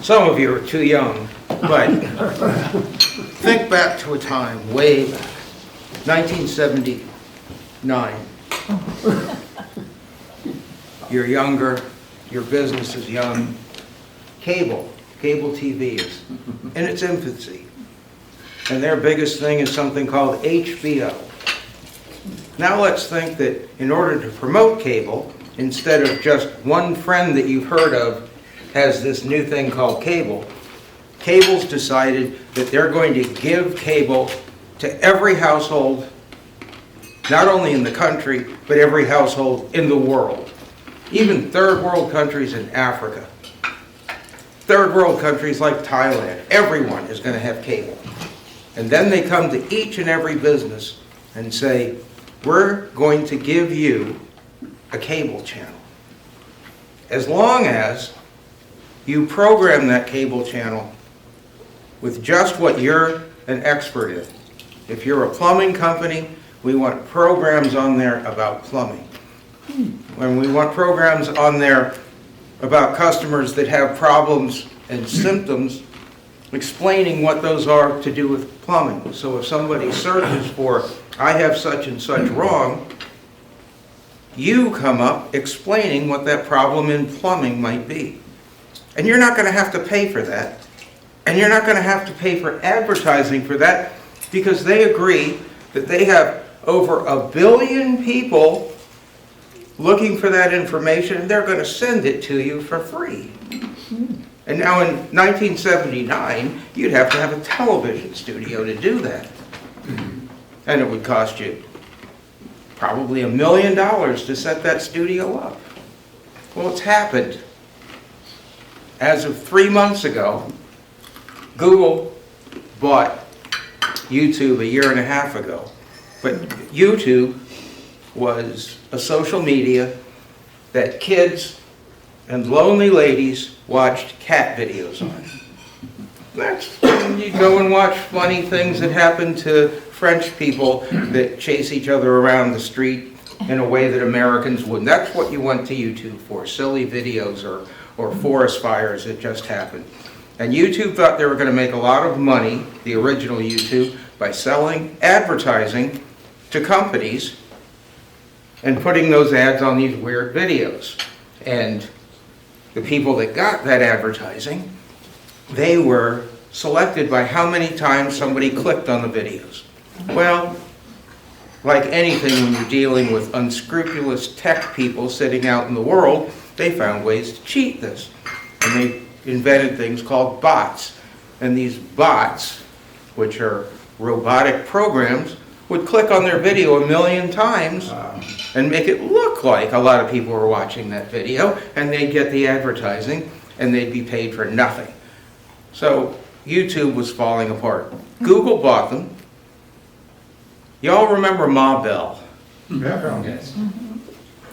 Some of you are too young, but think back to a time way back, 1979. You're younger, your business is young. Cable TV is in its infancy. And their biggest thing is something called HBO. Now let's think that in order to promote cable, instead of just one friend that you've heard of has this new thing called cable, cable's decided that they're going to give cable to every household, not only in the country, but every household in the world. Even third world countries in Africa. Third world countries like Thailand, everyone is going to have cable. And then they come to each and every business and say, we're going to give you a cable channel. As long as you program that cable channel with just what you're an expert in. If you're a plumbing company, we want programs on there about plumbing. When we want programs on there about customers that have problems and symptoms, explaining what those are to do with plumbing. So if somebody searches for, I have such and such wrong, you come up explaining what that problem in plumbing might be. And you're not going to have to pay for that. And you're not going to have to pay for advertising for that, because they agree that they have over 1 billion people looking for that information, and they're going to send it to you for free. And now in 1979, you'd have to have a television studio to do that. And it would cost you probably $1 million to set that studio up. Well, it's happened. As of 3 months ago, Google bought YouTube 1.5 years ago. But YouTube was a social media that kids and lonely ladies watched cat videos on. That's when you go and watch funny things that happen to French people that chase each other around the street in a way that Americans wouldn't. That's what you went to YouTube for, silly videos or forest fires that just happened. And YouTube thought they were going to make a lot of money, the original YouTube, by selling advertising to companies and putting those ads on these weird videos. And the people that got that advertising, they were selected by how many times somebody clicked on the videos. Well, like anything when you're dealing with unscrupulous tech people sitting out in the world, they found ways to cheat this. And they invented things called bots. And these bots, which are robotic programs, would click on their video 1 million times and make it look like a lot of people were watching that video, and they'd get the advertising and they'd be paid for nothing. So YouTube was falling apart. Google bought them. Y'all remember Ma Bell? Yes.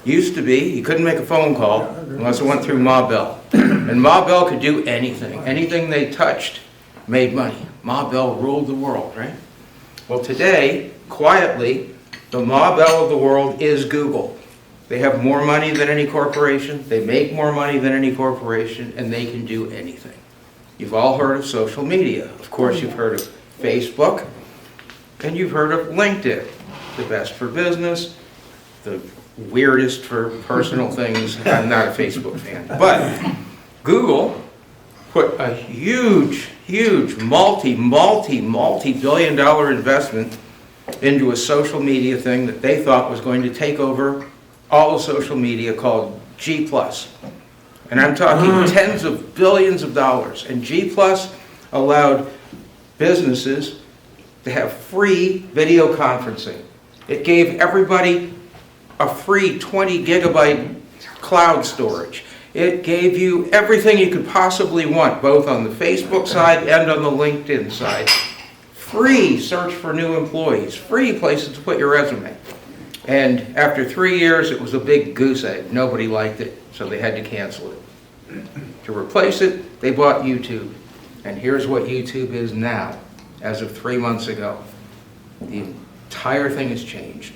Used to be, you couldn't make a phone call unless it went through Ma Bell. And Ma Bell could do anything. Anything they touched made money. Ma Bell ruled the world, right? Well, today, quietly, the Ma Bell of the world is Google. They have more money than any corporation, they make more money than any corporation, and they can do anything. You've all heard of social media. Of course, you've heard of Facebook, and you've heard of LinkedIn, the best for business, the weirdest for personal things. I'm not a Facebook fan. But Google put a huge multi-billion-dollar investment into a social media thing that they thought was going to take over all of social media, called G+. And I'm talking tens of billions of dollars. And G+ allowed businesses to have free video conferencing. It gave everybody a free 20 gigabyte cloud storage. It gave you everything you could possibly want, both on the Facebook side and on the LinkedIn side. Free search for new employees, free places to put your resume. And after 3 years, it was a big goose egg. Nobody liked it, so they had to cancel it. To replace it, they bought YouTube. And here's what YouTube is now, as of 3 months ago. The entire thing has changed.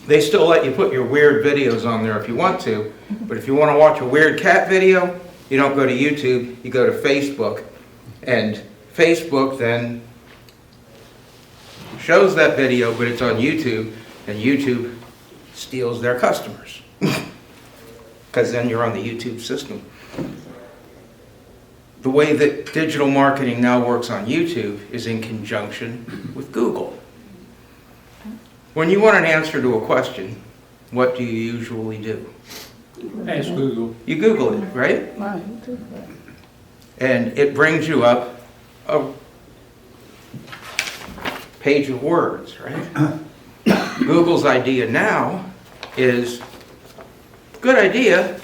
They still let you put your weird videos on there if you want to, but if you want to watch a weird cat video, You don't go to YouTube, you go to Facebook, and Facebook then shows that video, but it's on YouTube, and YouTube steals their customers. Because then you're on the YouTube system. The way that digital marketing now works on YouTube is in conjunction with Google. When you want an answer to a question, what do you usually do? Ask Google. You Google it, right? Right. And it brings you up a page of words, right? Google's idea now is, good idea,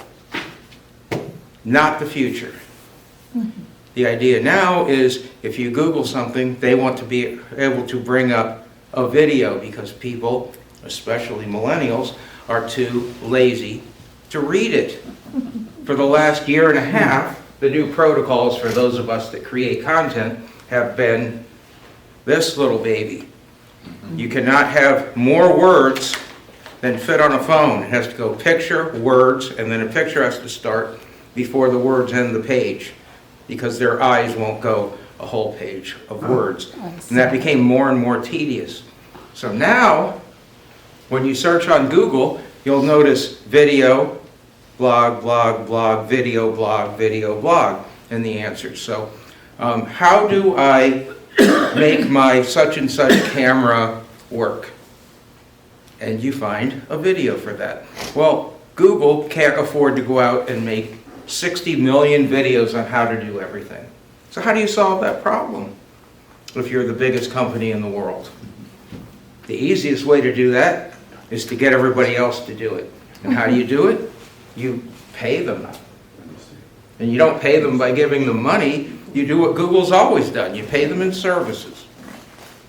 not the future. The idea now is if you Google something, they want to be able to bring up a video because people, especially millennials, are too lazy to read it. For the last year and a half, the new protocols for those of us that create content have been this little baby. You cannot have more words than fit on a phone. It has to go picture, words, and then a picture has to start before the words end the page, because their eyes won't go a whole page of words. And that became more and more tedious. So now, when you search on Google, you'll notice video, blog, blog, blog, video, blog, and the answers. So how do I make my such and such camera work? And you find a video for that. Well, Google can't afford to go out and make 60 million videos on how to do everything. So how do you solve that problem if you're the biggest company in the world? The easiest way to do that is to get everybody else to do it. And how do you do it? You pay them. And you don't pay them by giving them money. You do what Google's always done. You pay them in services.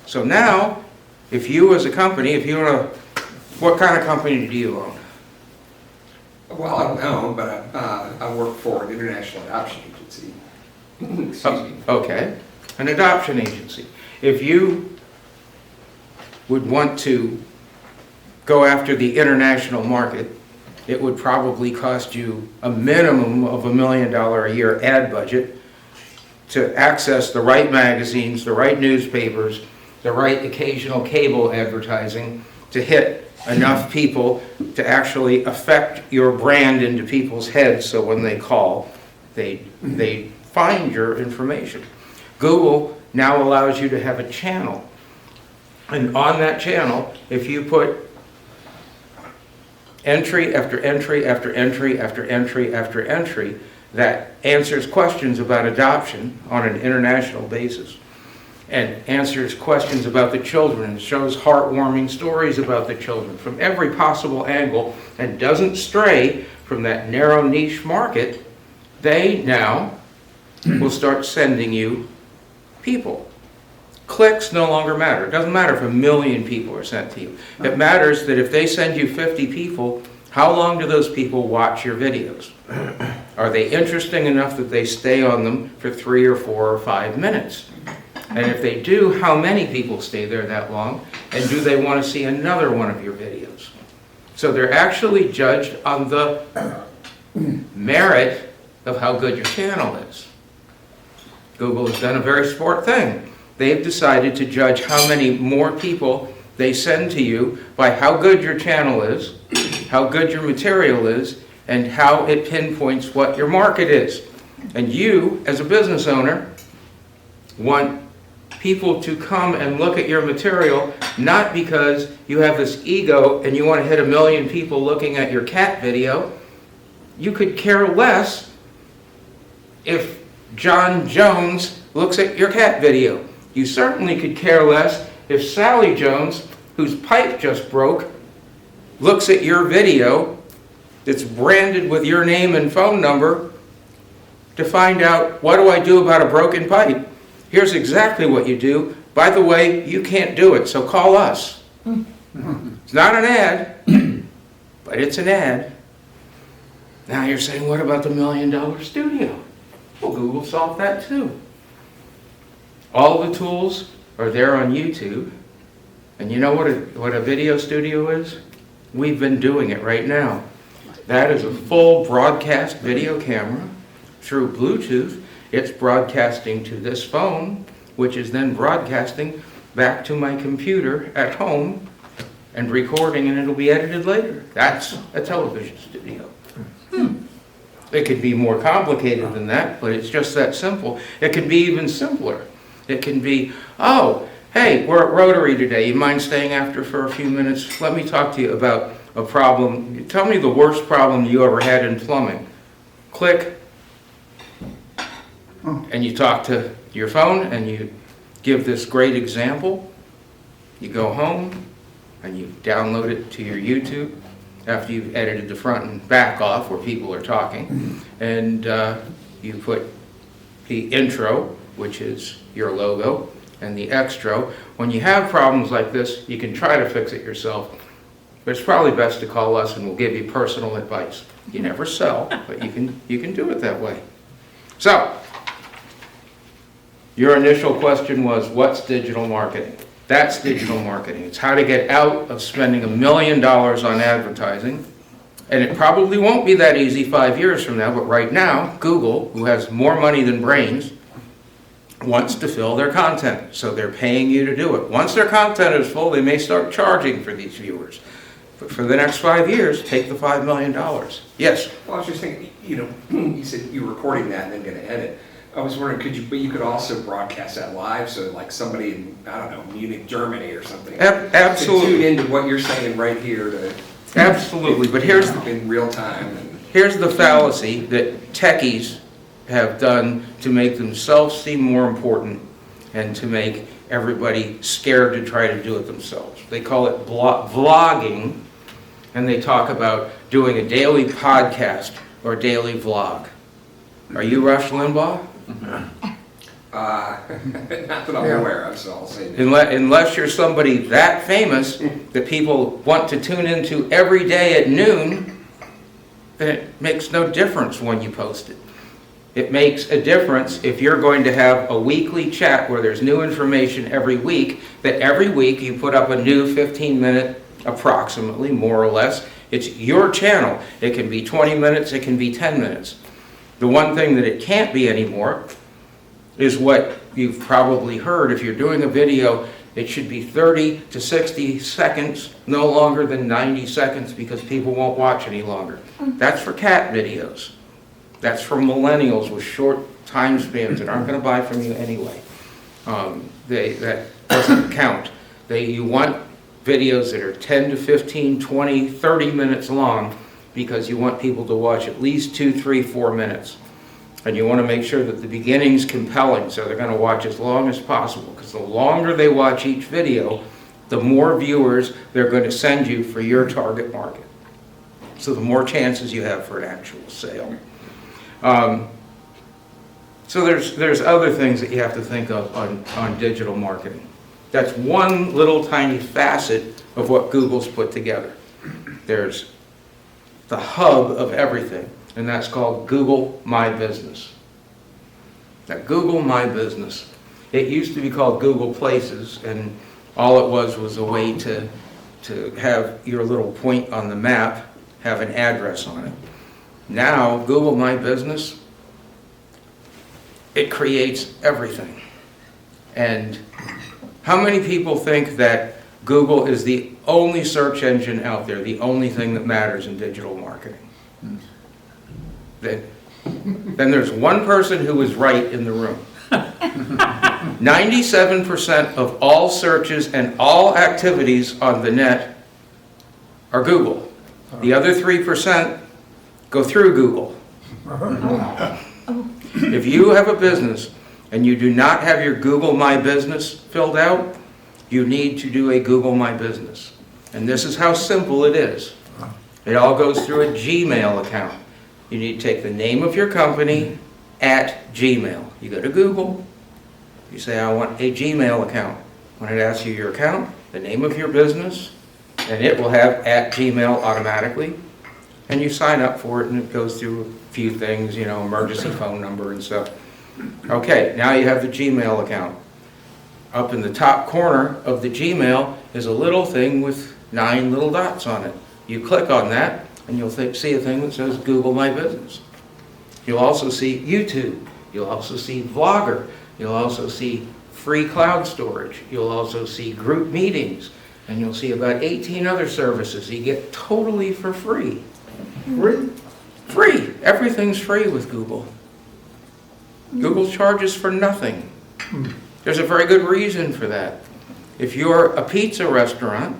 So now, if you as a company, if you want to, what kind of company do you own? Well, I don't know, but I work for an international adoption agency. Excuse me. Okay, an adoption agency. If you would want to go after the international market, it would probably cost you a minimum of $1 million a year ad budget to access the right magazines, the right newspapers, the right occasional cable advertising to hit enough people to actually affect your brand into people's heads so when they call, they find your information. Google now allows you to have a channel. And on that channel, if you put entry after entry after entry after entry after entry that answers questions about adoption on an international basis, and answers questions about the children, and shows heartwarming stories about the children from every possible angle, and doesn't stray from that narrow niche market, they now will start sending you people. Clicks no longer matter. It doesn't matter if 1 million people are sent to you. It matters that if they send you 50 people, how long do those people watch your videos? Are they interesting enough that they stay on them for 3 or 4 or 5 minutes? And if they do, how many people stay there that long? And do they want to see another one of your videos? So they're actually judged on the merit of how good your channel is. Google has done a very smart thing. They've decided to judge how many more people they send to you by how good your channel is, how good your material is, and how it pinpoints what your market is. And you, as a business owner, want people to come and look at your material, not because you have this ego and you want to hit 1 million people looking at your cat video. You could care less if John Jones looks at your cat video. You certainly could care less if Sally Jones, whose pipe just broke, looks at your video that's branded with your name and phone number to find out, what do I do about a broken pipe? Here's exactly what you do. By the way, you can't do it, so call us. It's not an ad, but it's an ad. Now you're saying, what about the $1 million studio? Well, Google solved that too. All the tools are there on YouTube. And you know what a video studio is? We've been doing it right now. That is a full broadcast video camera through Bluetooth, it's broadcasting to this phone, which is then broadcasting back to my computer at home and recording, and it'll be edited later. That's a television studio. It could be more complicated than that, but it's just that simple. It could be even simpler. It can be, oh, hey, we're at Rotary today. You mind staying after for a few minutes? Let me talk to you about a problem. Tell me the worst problem you ever had in plumbing. Click. And you talk to your phone and you give this great example. You go home and you download it to your YouTube after you've edited the front and back off where people are talking. And you put the intro, which is your logo, and the extra. When you have problems like this, you can try to fix it yourself. But it's probably best to call us and we'll give you personal advice. You never sell, but you can do it that way. So, your initial question was, what's digital marketing? That's digital marketing. It's how to get out of spending $1 million on advertising. And it probably won't be that easy 5 years from now, but right now, Google, who has more money than brains, wants to fill their content. So they're paying you to do it. Once their content is full, they may start charging for these viewers. But for the next 5 years, take the $5 million. Yes? Well, I was just thinking, you said you're recording that and then going to edit. I was wondering, you could also broadcast that live, so like somebody in, I don't know, Munich, Germany or something. Absolutely. To tune into what you're saying right here to... Absolutely, but here's in real time. Here's the fallacy that techies have done to make themselves seem more important and to make everybody scared to try to do it themselves. They call it vlogging, and they talk about doing a daily podcast or a daily vlog. Are you Rush Limbaugh? Not that I'm aware of, so I'll say that. Unless you're somebody that famous that people want to tune into every day at noon, then it makes no difference when you post it. It makes a difference if you're going to have a weekly chat where there's new information every week, that every week you put up a new 15-minute, approximately, more or less. It's your channel. It can be 20 minutes, it can be 10 minutes. The one thing that it can't be anymore is what you've probably heard. If you're doing a video, it should be 30 to 60 seconds, no longer than 90 seconds, because people won't watch any longer. That's for cat videos. That's for millennials with short time spans that aren't going to buy from you anyway. That doesn't count. You want videos that are 10 to 15, 20, 30 minutes long, because you want people to watch at least 2, 3, 4 minutes. And you want to make sure that the beginning's compelling, so they're going to watch as long as possible, because the longer they watch each video, the more viewers they're going to send you for your target market. So the more chances you have for an actual sale. So there's other things that you have to think of on digital marketing. That's one little tiny facet of what Google's put together. There's the hub of everything, and that's called Google My Business. Now, Google My Business, it used to be called Google Places, and all it was a way to have your little point on the map have an address on it. Now, Google My Business, it creates everything. And how many people think that Google is the only search engine out there, the only thing that matters in digital marketing? Then there's one person who is right in the room. 97% of all searches and all activities on the net are Google. The other 3% go through Google. If you have a business and you do not have your Google My Business filled out, you need to do a Google My Business. And this is how simple it is. It all goes through a Gmail account. You need to take the name of your company at Gmail. You go to Google, you say, I want a Gmail account. When it asks you your account, the name of your business, and it will have at Gmail automatically. And you sign up for it, and it goes through a few things, emergency phone number and stuff. Okay, now you have the Gmail account. Up in the top corner of the Gmail is a little thing with 9 little dots on it. You click on that, and you'll see a thing that says Google My Business. You'll also see YouTube. You'll also see Vlogger. You'll also see free cloud storage. You'll also see group meetings. And you'll see about 18 other services you get totally for free. Free? Free. Everything's free with Google. Google charges for nothing. There's a very good reason for that. If you're a pizza restaurant,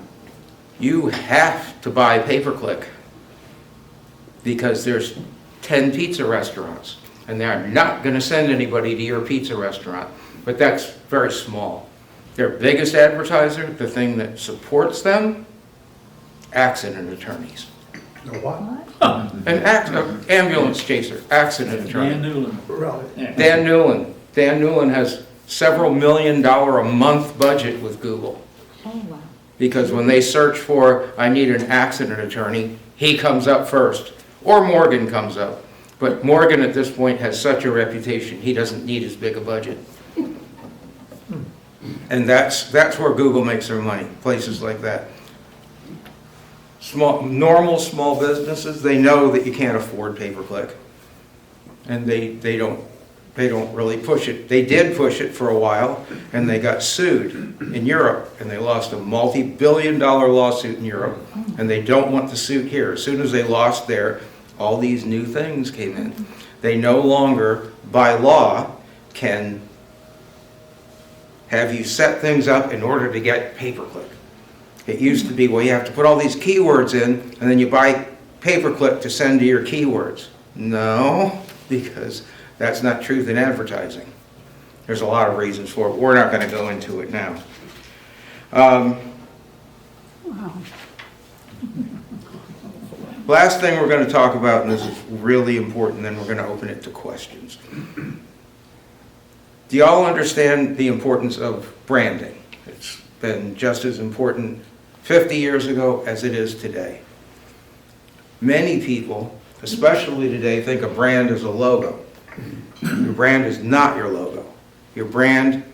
you have to buy pay-per-click because there's 10 pizza restaurants and they're not going to send anybody to your pizza restaurant. But that's very small. Their biggest advertiser, the thing that supports them, accident attorneys. No what? An ambulance chaser, accident attorney. Dan Newland. Really? Yeah. Dan Newland. Dan Newland has several $1 million a month budget with Google. Oh, wow. Because when they search for, I need an accident attorney, he comes up first. Or Morgan comes up. But Morgan at this point has such a reputation, he doesn't need as big a budget. And that's where Google makes their money, places like that. Normal small businesses, they know that you can't afford pay-per-click. And they don't really push it. They did push it for a while, and they got sued in Europe, and they lost a multi-billion-dollar lawsuit in Europe, and they don't want the suit here. As soon as they lost there, all these new things came in. They no longer, by law, can have you set things up in order to get pay-per-click. It used to be, well, you have to put all these keywords in, and then you buy pay-per-click to send to your keywords. No, because that's not truth in advertising. There's a lot of reasons for it. We're not going to go into it now. Wow. Last thing we're going to talk about, and this is really important, then we're going to open it to questions. Do y'all understand the importance of branding? It's been just as important 50 years ago as it is today. Many people, especially today, think a brand is a logo. Your brand is not your logo. Your brand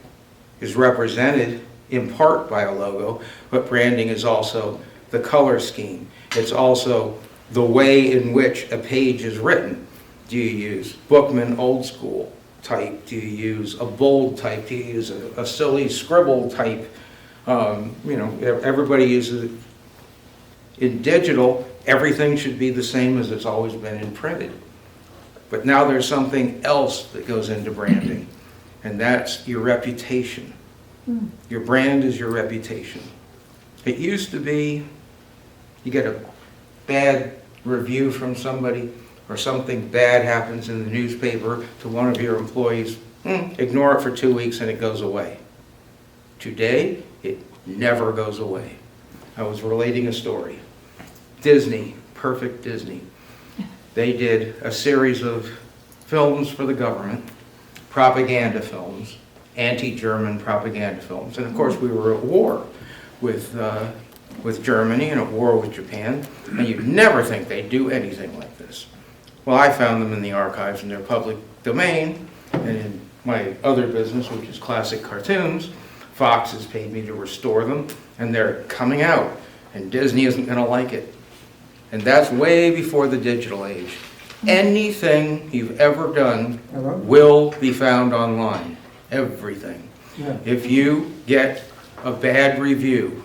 is represented in part by a logo, but branding is also the color scheme. It's also the way in which a page is written. Do you use Bookman old school type? Do you use a bold type? Do you use a silly scribble type? Everybody uses it. In digital, everything should be the same as it's always been in printed. But now there's something else that goes into branding, and that's your reputation. Your brand is your reputation. It used to be you get a bad review from somebody or something bad happens in the newspaper to one of your employees, ignore it for 2 weeks and it goes away. Today, it never goes away. I was relating a story. Disney, Perfect Disney. They did a series of films for the government, propaganda films, anti-German propaganda films. And of course we were at war with Germany and at war with Japan, and you'd never think they'd do anything like this. Well, I found them in the archives in their public domain, and in my other business, which is classic cartoons, Fox has paid me to restore them, and they're coming out, and Disney isn't going to like it. And that's way before the digital age. Anything you've ever done will be found online. Everything. Yeah. If you get a bad review,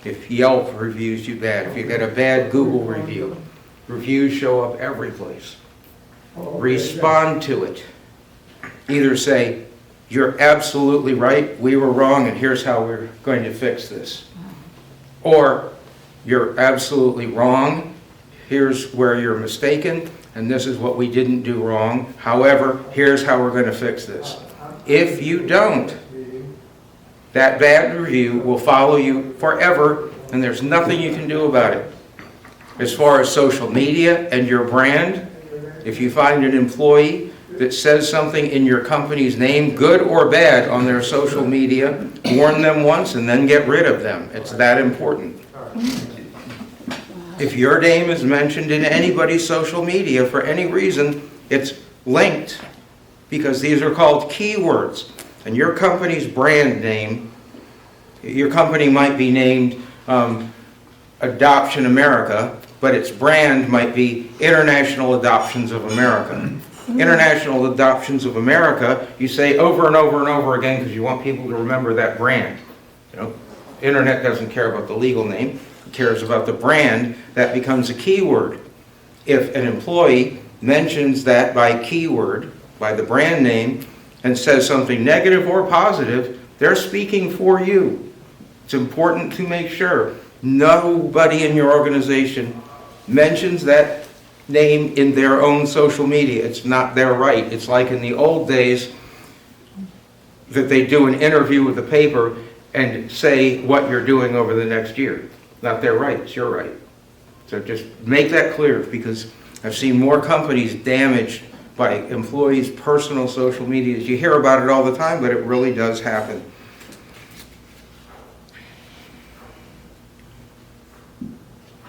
if Yelp reviews you bad, if you get a bad Google review, reviews show up every place. Respond to it. Either say, you're absolutely right, we were wrong, and here's how we're going to fix this. Or, you're absolutely wrong, here's where you're mistaken, and this is what we didn't do wrong. However, here's how we're going to fix this. If you don't, that bad review will follow you forever, and there's nothing you can do about it. As far as social media and your brand, if you find an employee that says something in your company's name, good or bad, on their social media, warn them once and then get rid of them. It's that important. If your name is mentioned in anybody's social media for any reason, it's linked, because these are called keywords. And your company's brand name, your company might be named Adoption America, but its brand might be International Adoptions of America. International Adoptions of America, you say over and over and over again because you want people to remember that brand. You know, Internet doesn't care about the legal name, it cares about the brand. That becomes a keyword. If an employee mentions that by keyword, by the brand name, and says something negative or positive, they're speaking for you. It's important to make sure nobody in your organization mentions that name in their own social media. It's not their right. It's like in the old days that they do an interview with the paper and say what you're doing over the next year. Not their right, it's your right. So just make that clear, because I've seen more companies damaged by employees' personal social medias. You hear about it all the time, but it really does happen.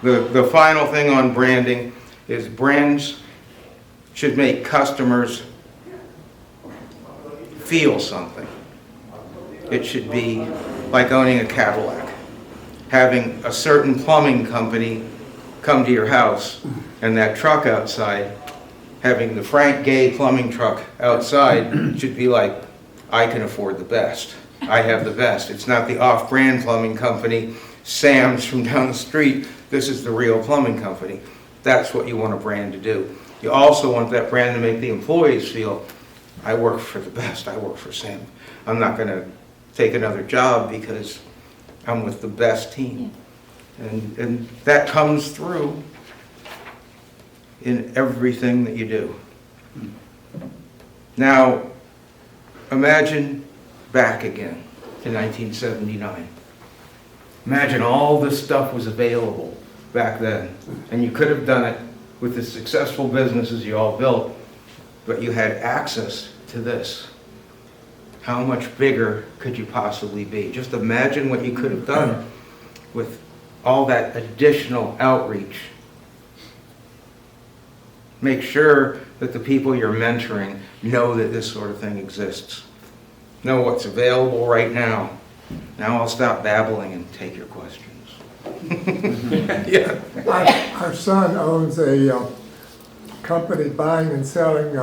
The final thing on branding is brands should make customers feel something. It should be like owning a Cadillac. Having a certain plumbing company come to your house and that truck outside, having the Frank Gay plumbing truck outside should be like, I can afford the best. I have the best. It's not the off-brand plumbing company, Sam's from down the street. This is the real plumbing company. That's what you want a brand to do. You also want that brand to make the employees feel, I work for the best. I work for Sam. I'm not going to take another job because I'm with the best team. And that comes through in everything that you do. Now, imagine back again to 1979. Imagine all this stuff was available back then, and you could have done it with the successful businesses you all built, but you had access to this. How much bigger could you possibly be? Just imagine what you could have done with all that additional outreach. Make sure that the people you're mentoring know that this sort of thing exists. Know what's available right now. Now I'll stop babbling and take your questions. Yeah. Our son owns a company buying and selling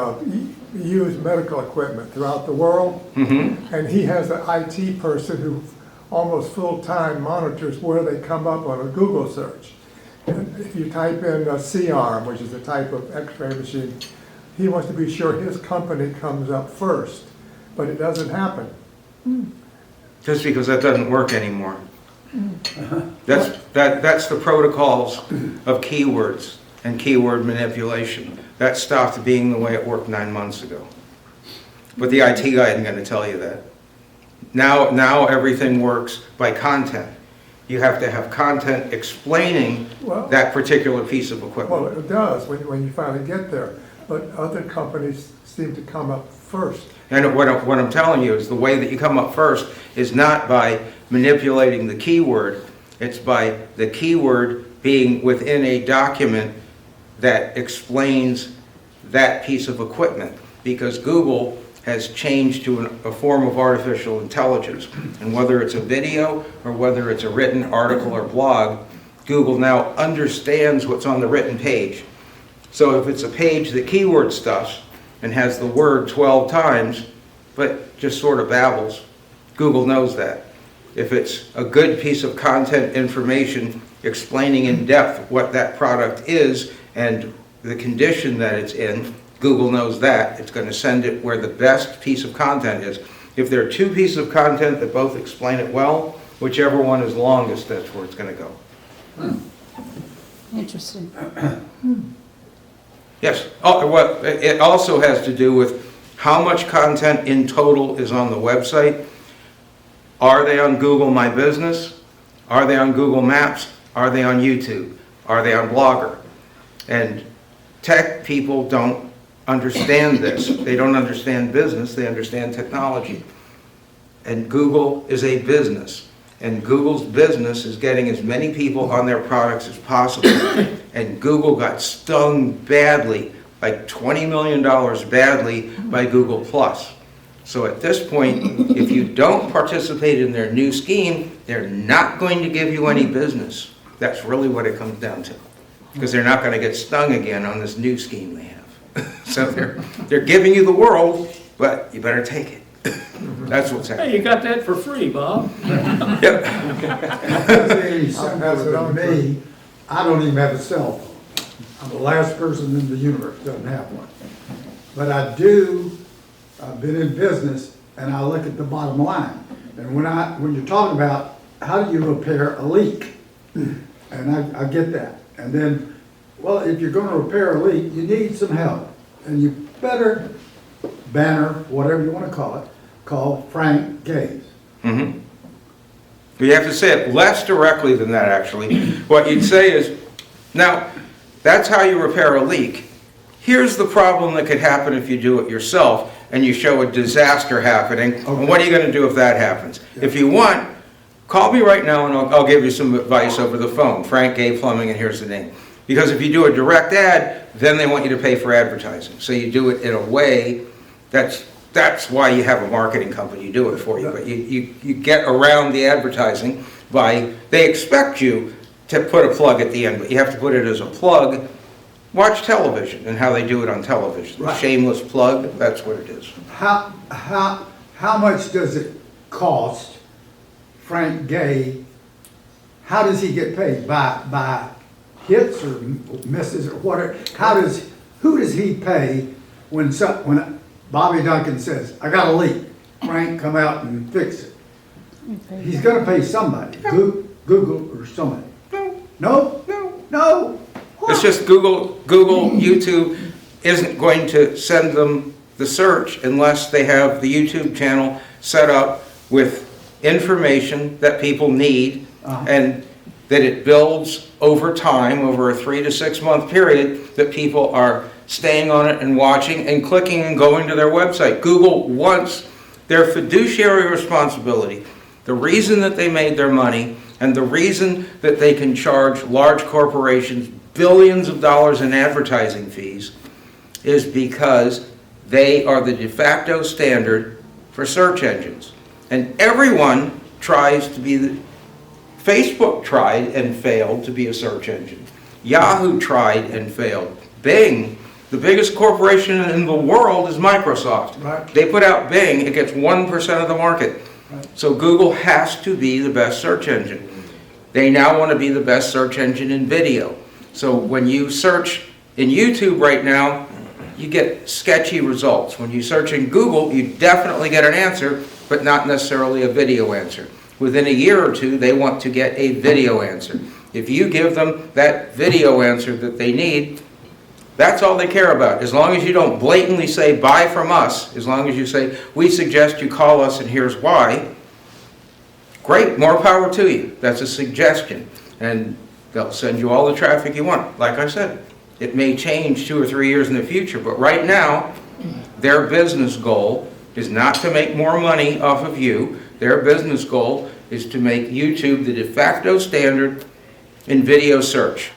used medical equipment throughout the world. Mm-hmm. And he has an IT person who almost full-time monitors where they come up on a Google search. And if you type in a C-arm, which is a type of x-ray machine, he wants to be sure his company comes up first, but it doesn't happen. Just because that doesn't work anymore. That's the protocols of keywords and keyword manipulation. That stopped being the way it worked 9 months ago. But the IT guy isn't going to tell you that. Now everything works by content. You have to have content explaining that particular piece of equipment. Well, it does when you finally get there, but other companies seem to come up first. And what I'm telling you is the way that you come up first is not by manipulating the keyword, it's by the keyword being within a document that explains that piece of equipment. Because Google has changed to a form of artificial intelligence. And whether it's a video or whether it's a written article or blog, Google now understands what's on the written page. So if it's a page that keyword stuffs and has the word 12 times, but just sort of babbles, Google knows that. If it's a good piece of content information explaining in depth what that product is and the condition that it's in, Google knows that. It's going to send it where the best piece of content is. If there are two pieces of content that both explain it well, whichever one is longest, that's where it's going to go. Interesting. Yes. Oh, what it also has to do with how much content in total is on the website. Are they on Google My Business? Are they on Google Maps? Are they on YouTube? Are they on Blogger? And tech people don't understand this. They don't understand business, they understand technology. And Google is a business. And Google's business is getting as many people on their products as possible. And Google got stung badly, like $20 million badly by Google+. So at this point, if you don't participate in their new scheme, they're not going to give you any business. That's really what it comes down to. because they're not going to get stung again on this new scheme they have. So they're giving you the world, but you better take it. That's what's Hey, happening. you got that for free, Bob. Yep. Any simpler than me, I don't even have a cell phone. I'm the last person in the universe that doesn't have one. But I do, I've been in business, and I look at the bottom line. And when you're talking about how do you repair a leak, and I get that. And then, well, if you're gonna repair a leak, you need some help. And you better banner, whatever you wanna call it, call Frank Gaze. Mm-hmm. You have to say it less directly than that, actually. What you'd say is, now, that's how you repair a leak. Here's the problem that could happen if you do it yourself and you show a disaster happening. And what are you going to do if that happens? If you want, call me right now and I'll give you some advice over the phone. Frank Gay Plumbing, and here's the name. Because if you do a direct ad, then they want you to pay for advertising. So you do it in a way that's why you have a marketing company, do it for you. But you get around the advertising by, they expect you to put a plug at the end, but you have to put it as a plug. Watch television and how they do it on television. Right. Shameless plug, that's what it is. How much does it cost Frank Gay? How does he get paid? By hits or misses or whatever? Who does he pay when Bobby Duncan says, I got a leak, Frank, come out and fix it? He's gonna pay somebody, Google or somebody. No? No? It's just Google, YouTube isn't going to send them the search unless they have the YouTube channel set up with information that people need and that it builds over time, over a 3 to 6 month period, that people are staying on it and watching and clicking and going to their website. Google wants their fiduciary responsibility. The reason that they made their money and the reason that they can charge large corporations billions of dollars in advertising fees is because they are the de facto standard for search engines. And everyone tries to be Facebook tried and failed to be a search engine. Yahoo tried and failed. Bing, the biggest corporation in the world, is Microsoft. Right. They put out Bing, it gets 1% of the market. Right. So Google has to be the best search engine. They now want to be the best search engine in video. So when you search in YouTube right now, you get sketchy results. When you search in Google, you definitely get an answer, but not necessarily a video answer. Within a year or two, they want to get a video answer. If you give them that video answer that they need, that's all they care about. As long as you don't blatantly say, buy from us, as long as you say, we suggest you call us and here's why, great, more power to you. That's a suggestion. And they'll send you all the traffic you want. Like I said, it may change 2 or 3 years in the future, but right now, their business goal is not to make more money off of you. Their business goal is to make YouTube the de facto standard in video search.